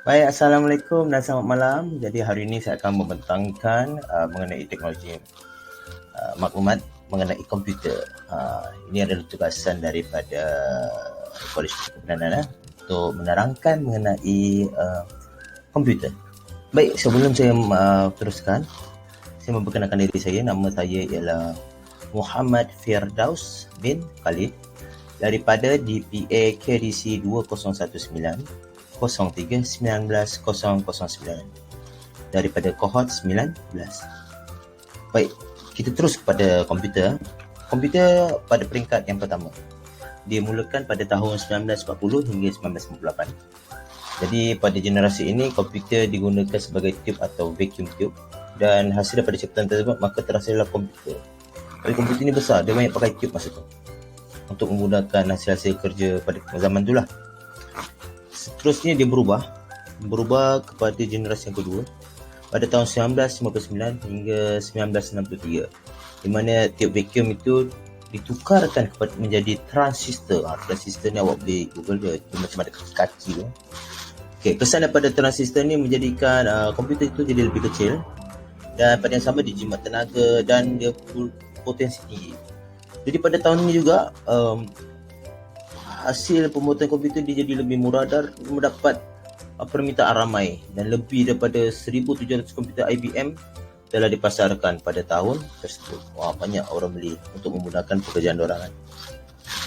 Baik, Assalamualaikum dan selamat malam. Jadi hari ini saya akan membentangkan mengenai teknologi maklumat mengenai komputer. Ini adalah tugasan daripada Kolej Kebendanan untuk menerangkan mengenai komputer. Baik, sebelum saya teruskan, saya memperkenalkan diri saya. Nama saya ialah Muhammad Firdaus bin Khalid daripada DPA KDC 2019 03-19-009 daripada kohort 19. Baik, kita terus kepada komputer. Komputer pada peringkat yang pertama dimulakan pada tahun 1940 hingga 1998. Jadi pada generasi ini komputer digunakan sebagai tube atau vacuum tube, dan hasil daripada ciptaan tersebut maka terhasillah komputer. Tapi komputer ini besar, dia banyak pakai tube masa tu untuk memudahkan hasil-hasil kerja pada zaman tu lah. Seterusnya dia berubah kepada generasi yang kedua pada tahun 1959 hingga 1963, di mana tube vacuum itu ditukarkan kepada menjadi transistor. Transistor ni awak boleh google dia macam ada kaki-kaki tu. Okay, kesan daripada transistor ni menjadikan komputer itu jadi lebih kecil, dan pada yang sama dijimat tenaga dan dia potensi tinggi. Jadi pada tahun ini juga hasil pembuatan komputer dia jadi lebih murah dan mendapat permintaan ramai, dan lebih daripada 1,700 komputer IBM telah dipasarkan pada tahun tersebut. Wah, banyak orang beli untuk memudahkan pekerjaan diorang kan.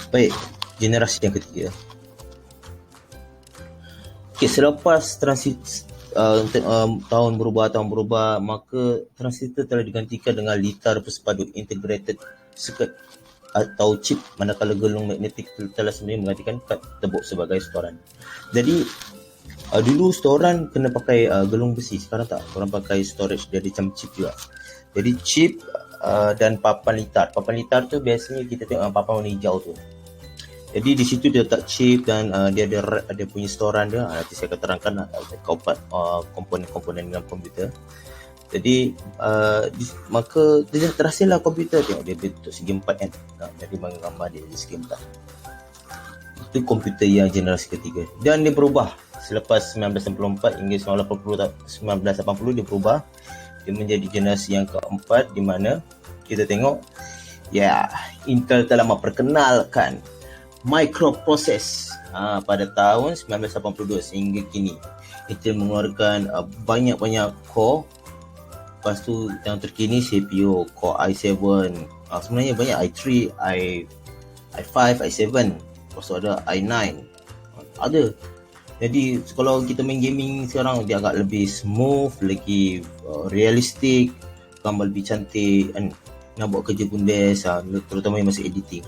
Baik, generasi yang ketiga. Okay, selepas tahun berubah, maka transistor telah digantikan dengan litar bersepadu integrated circuit atau chip, manakala gelung magnetik telah sebenarnya menggantikan kad tebuk sebagai storan. Jadi dulu storan kena pakai gelung besi, sekarang tak, orang pakai storage, dia ada macam chip juga. Jadi chip dan papan litar. Papan litar tu biasanya kita tengok papan warna hijau tu. Jadi di situ dia letak chip dan dia ada punya storan dia. Nanti saya akan terangkan keempat komponen-komponen dalam komputer. Jadi maka dia terhasillah komputer. Tengok dia bentuk segi empat kan. Jadi gambar dia di segi empat. Itu komputer yang generasi ketiga. Dan dia berubah selepas 1994 hingga 1980 dia berubah. Dia menjadi generasi yang keempat, di mana kita tengok Intel telah memperkenalkan microprocess pada tahun 1982 sehingga kini. Intel mengeluarkan banyak-banyak core. Lepas tu yang terkini CPU Core i7, sebenarnya banyak i3, i5, i7, lepas tu ada i9, ada. Jadi kalau kita main gaming sekarang, dia agak lebih smooth, lagi realistik, gambar lebih cantik kan? Nak buat kerja pun best, terutama yang masa editing.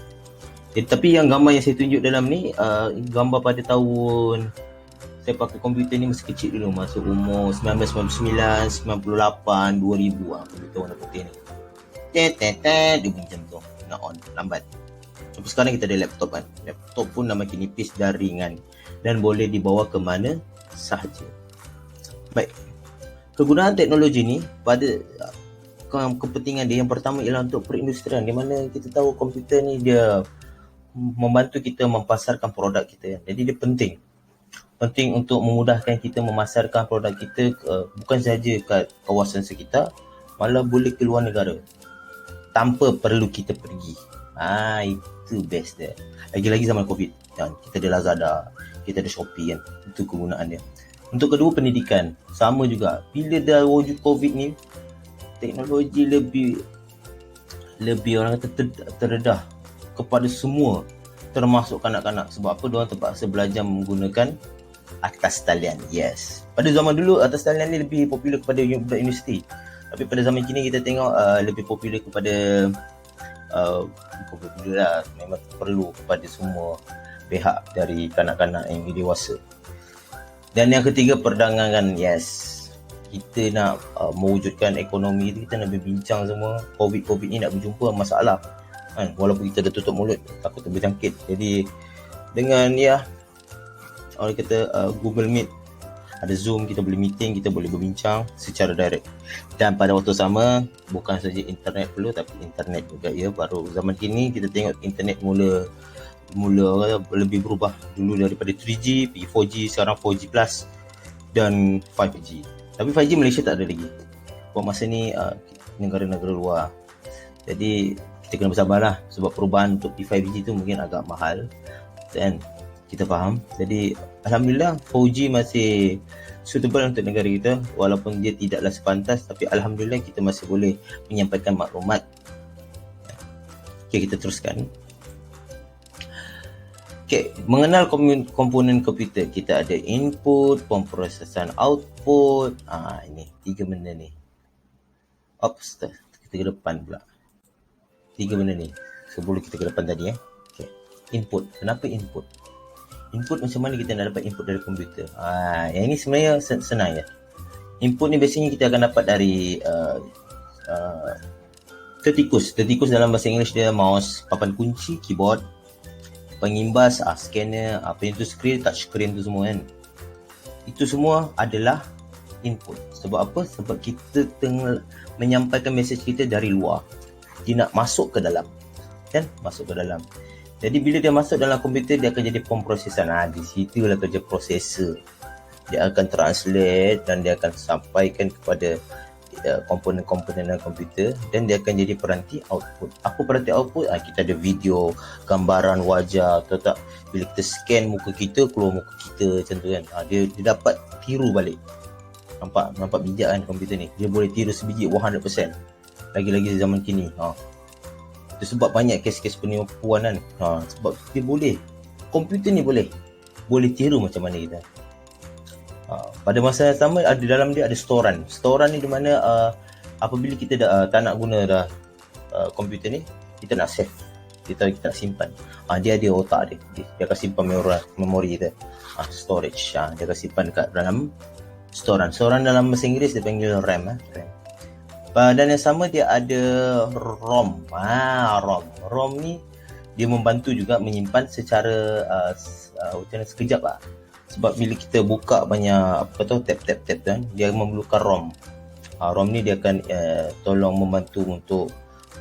Jadi, tapi yang gambar yang saya tunjuk dalam ni gambar pada tahun saya pakai komputer ni masih kecil dulu, masa umur 1999, 98, 2000 komputer warna putih ni. Dia bunyi macam tu, nak on, lambat. Sampai sekarang kita ada laptop kan. Laptop pun dah makin nipis dan ringan dan boleh dibawa ke mana sahaja. Baik, kegunaan teknologi ni pada kepentingan dia yang pertama ialah untuk perindustrian, di mana kita tahu komputer ni dia membantu kita memasarkan produk kita. Jadi dia penting untuk memudahkan kita memasarkan produk kita bukan sahaja kat kawasan sekitar, malah boleh ke luar negara tanpa perlu kita pergi. Itu best dia. Lagi-lagi zaman Covid kan, kita ada Lazada, kita ada Shopee kan. Itu kegunaan dia. Untuk kedua, pendidikan. Sama juga. Bila dah wujud Covid ni, teknologi lebih orang kata terdedah kepada semua, termasuk kanak-kanak. Sebab apa? Diorang terpaksa belajar menggunakan atas talian. Yes. Pada zaman dulu atas talian ni lebih popular kepada budak universiti. Tapi pada zaman kini kita tengok lebih popular kepada popular lah, memang perlu kepada semua pihak dari kanak-kanak yang dewasa. Dan yang ketiga, perdagangan. Yes. Kita nak mewujudkan ekonomi, kita nak berbincang semua. Covid ni nak berjumpa masalah kan, walaupun kita dah tutup mulut takut berjangkit. Jadi dengan orang kata Google Meet, ada Zoom, kita boleh meeting, kita boleh berbincang secara direct. Dan pada waktu sama, bukan saja internet perlu, tapi internet juga baru zaman kini kita tengok internet mula lebih berubah. Dulu daripada 3G pergi 4G, sekarang 4G plus. dan 5G. Tapi 5G Malaysia tak ada lagi. Buat masa ni negara-negara luar. Jadi kita kena bersabarlah sebab perubahan untuk di 5G tu mungkin agak mahal dan kita faham. Jadi alhamdulillah 4G masih suitable untuk negara kita walaupun dia tidaklah sepantas, tapi alhamdulillah kita masih boleh menyampaikan maklumat. Okay, kita teruskan. Okay, mengenal komponen komputer, kita ada input, pemprosesan output. Ini 3 benda ni. Oops, kita ke depan pula. 3 benda ni. Sebelum kita ke depan tadi Okay. Input. Kenapa input? Input macam mana kita nak dapat input dari komputer? Yang ini sebenarnya senang ya. Input ni biasanya kita akan dapat dari tertikus. Tertikus dalam bahasa Inggeris dia mouse, papan kunci, keyboard, pengimbas, scanner, apa yang tu screen, touch screen tu semua kan. Itu semua adalah input. Sebab apa? Sebab kita tengah menyampaikan mesej kita dari luar. Dia nak masuk ke dalam. Kan? Masuk ke dalam. Jadi bila dia masuk dalam komputer, dia akan jadi pemprosesan. Di situlah kerja prosesor. Dia akan translate dan dia akan sampaikan kepada komponen-komponen dalam komputer dan dia akan jadi peranti output. Apa peranti output? Kita ada video, gambaran wajah atau tak. Bila kita scan muka kita, keluar muka kita macam tu kan. Dia dapat tiru balik. Nampak bijak kan komputer ni. Dia boleh tiru sebiji 100%. Lagi-lagi zaman kini. Itu sebab banyak kes-kes penipuan kan. Sebab dia boleh. Komputer ni boleh tiru macam mana kita. Pada masa yang sama ada dalam dia ada storan. Storan ni di mana apabila kita dah tak nak guna dah komputer ni, kita nak save. Kita nak simpan. Dia ada otak dia. Dia akan simpan memori kita. Storage. Dia akan simpan dekat dalam storan. Storan dalam bahasa Inggeris dia panggil RAM. Dan yang sama dia ada ROM. ROM ni dia membantu juga menyimpan secara sekejap lah. Sebab bila kita buka banyak tab kan, dia memerlukan ROM. ROM ni dia akan tolong membantu untuk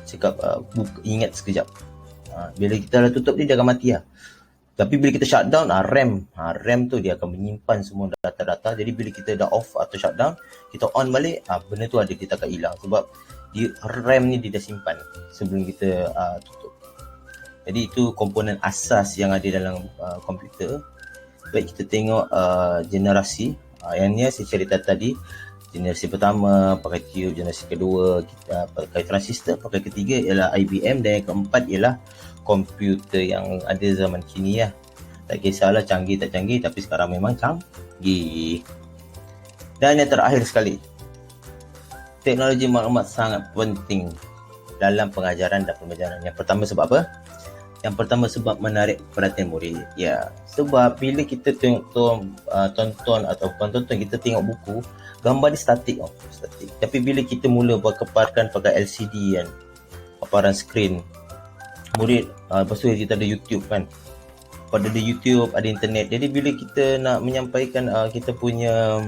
cakap ingat sekejap. Bila kita dah tutup dia akan mati lah. Tapi bila kita shutdown, RAM tu dia akan menyimpan semua data-data. Jadi bila kita dah off atau shutdown, kita on balik, benda tu ada, kita akan hilang. Sebab RAM ni dia dah simpan sebelum kita tutup. Jadi itu komponen asas yang ada dalam komputer. Baik, kita tengok generasi. Yang ni saya cerita tadi. Generasi pertama pakai tube, generasi kedua kita pakai transistor, pakai ketiga ialah IBM dan yang keempat ialah komputer yang ada zaman kini lah. Tak kisahlah canggih tak canggih, tapi sekarang memang canggih. Dan yang terakhir sekali, teknologi maklumat sangat penting dalam pengajaran dan pembelajaran. Yang pertama sebab apa? Yang pertama sebab menarik perhatian murid. Ya, sebab bila kita tonton atau bukan tonton, kita tengok buku, gambar dia statik. Tapi bila kita mula berkeparkan pakai LCD kan, paparan skrin, murid, lepas tu kita ada YouTube kan. Pada ada YouTube, ada internet. Jadi bila kita nak menyampaikan kita punya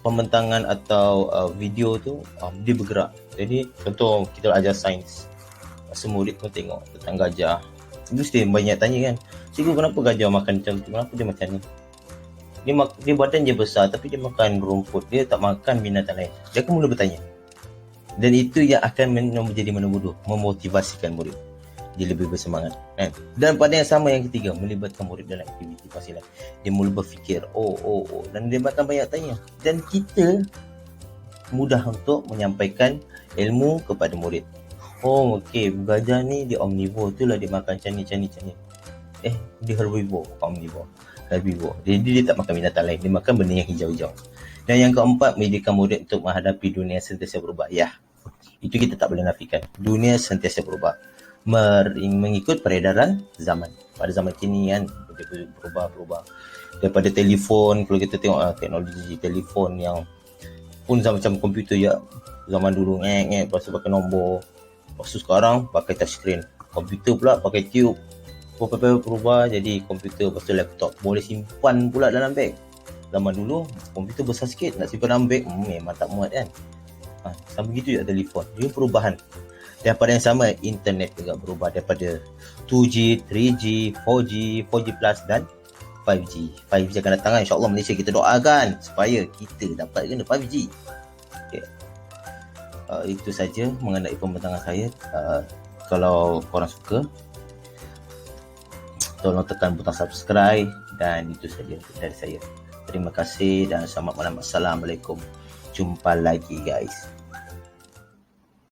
pembentangan atau video tu, dia bergerak. Jadi contoh kita ajar sains. Semua murid pun tengok tentang gajah. Mesti banyak tanya kan, cikgu kenapa gajah makan macam tu? Kenapa dia macam ni? Dia badan dia besar tapi dia makan rumput. Dia tak makan binatang lain. Dia akan mula bertanya. Dan itu yang akan menjadi bodoh, memotivasikan murid. Dia lebih bersemangat kan? Dan pada yang sama yang ketiga, melibatkan murid dalam aktiviti fasilan. Dia mula berfikir, dan dia akan banyak tanya. Dan kita mudah untuk menyampaikan ilmu kepada murid. Okey, gajah ni dia omnivore, itulah dia makan macam ni. Dia herbivore, herbivore. Jadi dia tak makan binatang lain, dia makan benda yang hijau-hijau. Dan yang keempat, menjadikan murid untuk menghadapi dunia yang sentiasa berubah. Ya, itu kita tak boleh nafikan. Dunia sentiasa berubah. Mengikut peredaran zaman. Pada zaman kini kan, dia berubah. Daripada telefon, kalau kita tengok teknologi telefon yang pun macam komputer ya. Zaman dulu lepas tu pakai nombor. Lepas tu sekarang pakai touchscreen. Komputer pula pakai tube. Berubah jadi komputer, lepas tu laptop. Boleh simpan pula dalam beg. Zaman dulu komputer besar sikit, nak simpan dalam beg memang tak muat kan. Sama begitu juga telefon. Dia perubahan. Dan pada yang sama, internet juga berubah daripada 2G, 3G, 4G, 4G plus dan 5G akan datang kan, insyaAllah Malaysia. Kita doakan supaya kita dapat guna 5G. Okay. Itu saja mengenai pembentangan saya. Kalau korang suka, tolong tekan butang subscribe, dan itu saja dari saya. Terima kasih dan selamat malam. Assalamualaikum. Jumpa lagi guys.